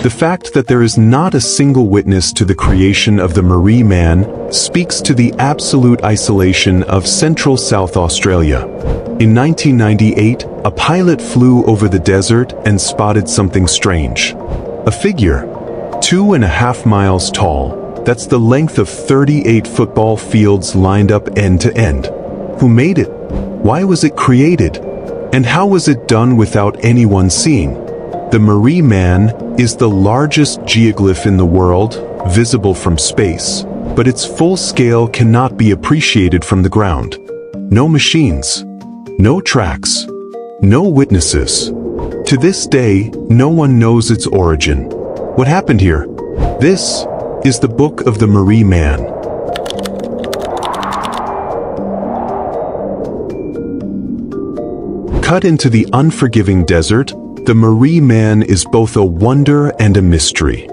The fact that there is not a single witness to the creation of the Marree Man speaks to the absolute isolation of central South Australia. In 1998, a pilot flew over the desert and spotted something strange. A figure, 2.5 miles tall, that's the length of 38 football fields lined up end to end. Who made it? Why was it created? And how was it done without anyone seeing? The Marree Man is the largest geoglyph in the world, visible from space, but its full scale cannot be appreciated from the ground. No machines, no tracks, no witnesses. To this day, no one knows its origin. What happened here? This is the Book of the Marree Man. Cut into the unforgiving desert, the Marree Man is both a wonder and a mystery.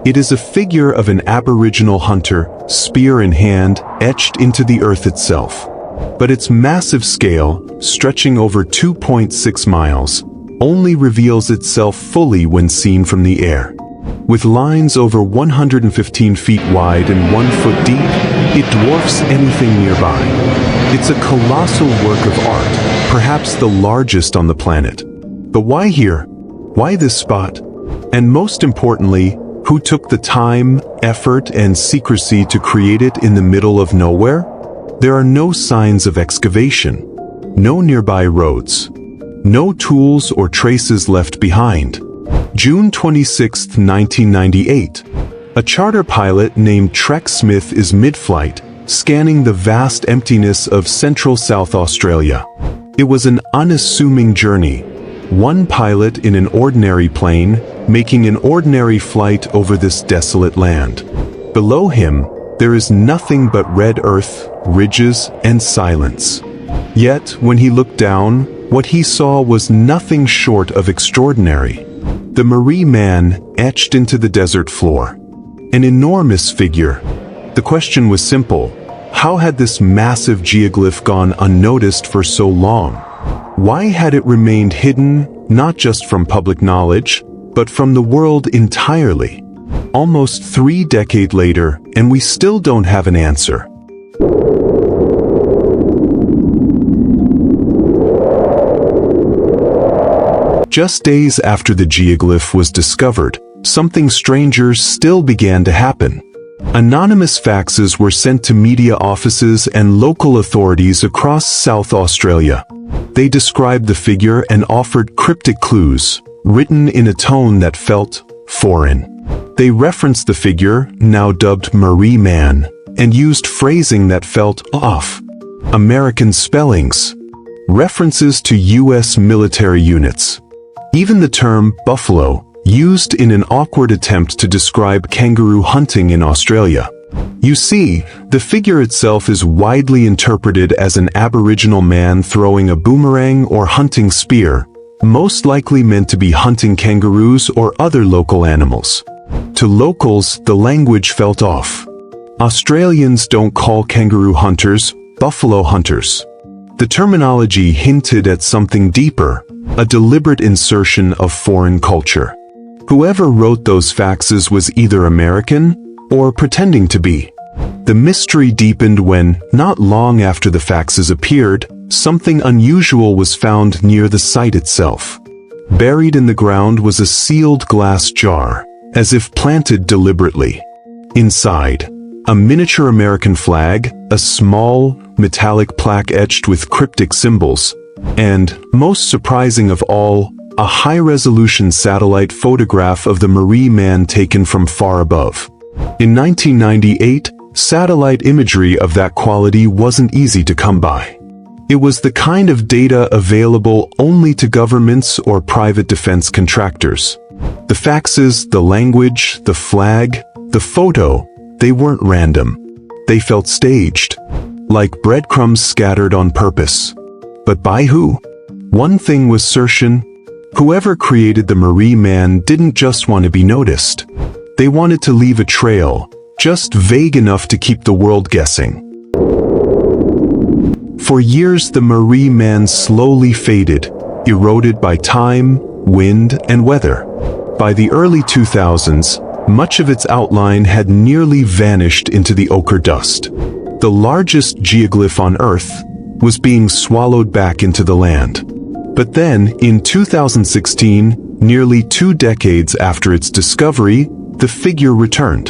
It is a figure of an Aboriginal hunter, spear in hand, etched into the earth itself. But its massive scale, stretching over 2.6 miles, only reveals itself fully when seen from the air. With lines over 115 feet wide and 1 foot deep, it dwarfs anything nearby. It's a colossal work of art, perhaps the largest on the planet. But why here? Why this spot? And most importantly, who took the time, effort, and secrecy to create it in the middle of nowhere? There are no signs of excavation, no nearby roads, no tools or traces left behind. June 26, 1998. A charter pilot named Trek Smith is mid-flight, scanning the vast emptiness of central South Australia. It was an unassuming journey. One pilot in an ordinary plane, making an ordinary flight over this desolate land. Below him, there is nothing but red earth, ridges, and silence. Yet, when he looked down, what he saw was nothing short of extraordinary. The Marree Man etched into the desert floor. An enormous figure. The question was simple. How had this massive geoglyph gone unnoticed for so long? Why had it remained hidden, not just from public knowledge, but from the world entirely? Almost 3 decades later, and we still don't have an answer. Just days after the geoglyph was discovered, something stranger still began to happen. Anonymous faxes were sent to media offices and local authorities across South Australia. They described the figure and offered cryptic clues, written in a tone that felt foreign. They referenced the figure, now dubbed Marree Man, and used phrasing that felt off. American spellings, references to U.S. military units. Even the term buffalo, used in an awkward attempt to describe kangaroo hunting in Australia. You see, the figure itself is widely interpreted as an Aboriginal man throwing a boomerang or hunting spear, most likely meant to be hunting kangaroos or other local animals. To locals, the language felt off. Australians don't call kangaroo hunters buffalo hunters. The terminology hinted at something deeper, a deliberate insertion of foreign culture. Whoever wrote those faxes was either American or pretending to be. The mystery deepened when, not long after the faxes appeared, something unusual was found near the site itself. Buried in the ground was a sealed glass jar, as if planted deliberately. Inside, a miniature American flag, a small, metallic plaque etched with cryptic symbols, and, most surprising of all, a high-resolution satellite photograph of the Marree Man taken from far above. In 1998, satellite imagery of that quality wasn't easy to come by. It was the kind of data available only to governments or private defense contractors. The faxes, the language, the flag, the photo, they weren't random. They felt staged, like breadcrumbs scattered on purpose. But by who? One thing was certain. Whoever created the Marree Man didn't just want to be noticed. They wanted to leave a trail, just vague enough to keep the world guessing. For years the Marree Man slowly faded, eroded by time, wind, and weather. By the early 2000s, much of its outline had nearly vanished into the ochre dust. The largest geoglyph on Earth was being swallowed back into the land. But then, in 2016, nearly 2 decades after its discovery, the figure returned.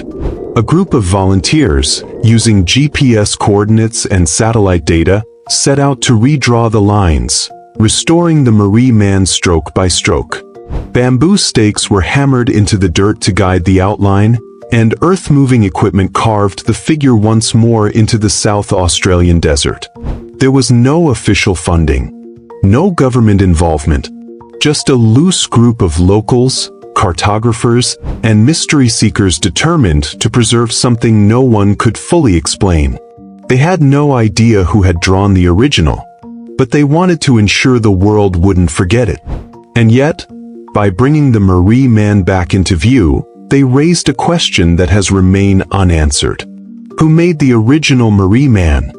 A group of volunteers, using GPS coordinates and satellite data, set out to redraw the lines, restoring the Marree Man stroke by stroke. Bamboo stakes were hammered into the dirt to guide the outline, and earth-moving equipment carved the figure once more into the South Australian desert. There was no official funding, no government involvement, just a loose group of locals, cartographers, and mystery seekers determined to preserve something no one could fully explain. They had no idea who had drawn the original, but they wanted to ensure the world wouldn't forget it. And yet, by bringing the Marree Man back into view, they raised a question that has remained unanswered. Who made the original Marree Man?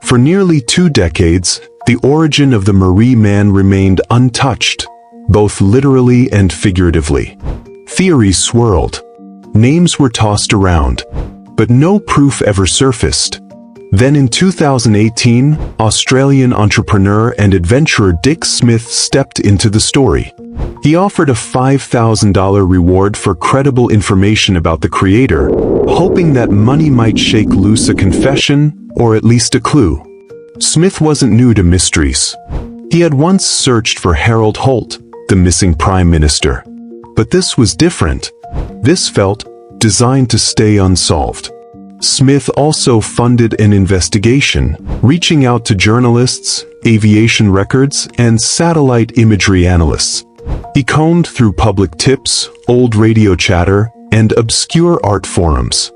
For nearly 2 decades, the origin of the Marree Man remained untouched, both literally and figuratively. Theories swirled. Names were tossed around, but no proof ever surfaced. Then in 2018, Australian entrepreneur and adventurer Dick Smith stepped into the story. He offered a $5,000 reward for credible information about the creator, hoping that money might shake loose a confession or at least a clue. Smith wasn't new to mysteries. He had once searched for Harold Holt, the missing prime minister. But this was different. This felt designed to stay unsolved. Smith also funded an investigation, reaching out to journalists, aviation records, and satellite imagery analysts. He combed through public tips, old radio chatter, and obscure art forums.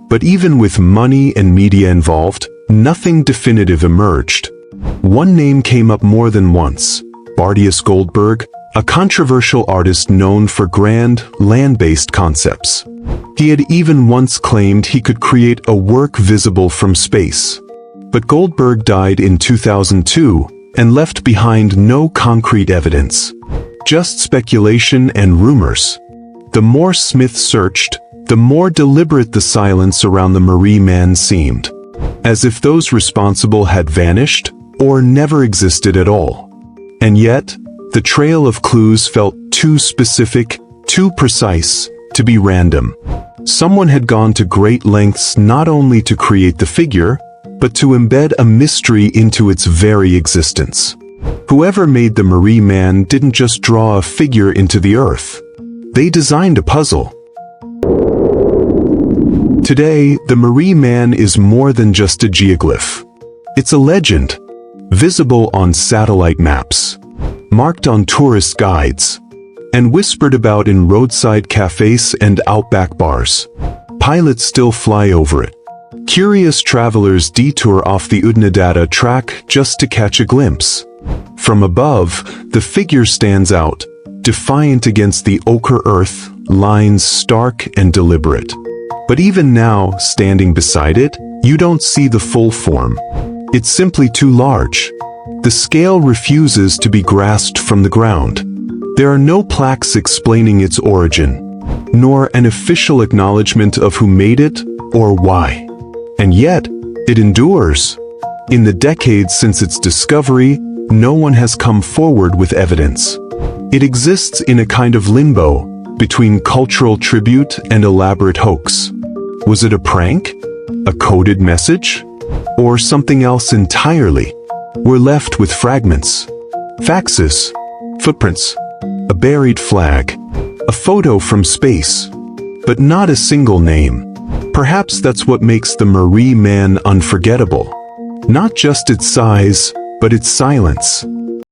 But even with money and media involved, nothing definitive emerged. One name came up more than once: Bardius Goldberg, a controversial artist known for grand, land-based concepts. He had even once claimed he could create a work visible from space. But Goldberg died in 2002 and left behind no concrete evidence. Just speculation and rumors. The more Smith searched, the more deliberate the silence around the Marree Man seemed. As if those responsible had vanished or never existed at all. And yet, the trail of clues felt too specific, too precise, to be random. Someone had gone to great lengths not only to create the figure, but to embed a mystery into its very existence. Whoever made the Marree Man didn't just draw a figure into the earth. They designed a puzzle. Today, the Marree Man is more than just a geoglyph. It's a legend, visible on satellite maps, marked on tourist guides, and whispered about in roadside cafes and Outback bars. Pilots still fly over it. Curious travelers detour off the Udnadata track just to catch a glimpse. From above, the figure stands out, defiant against the ochre earth, lines stark and deliberate. But even now, standing beside it, you don't see the full form. It's simply too large. The scale refuses to be grasped from the ground. There are no plaques explaining its origin, nor an official acknowledgement of who made it or why. And yet, it endures. In the decades since its discovery, no one has come forward with evidence. It exists in a kind of limbo, between cultural tribute and elaborate hoax. Was it a prank? A coded message? Or something else entirely? We're left with fragments. Faxes. Footprints. A buried flag. A photo from space. But not a single name. Perhaps that's what makes the Marree Man unforgettable. Not just its size, but its silence.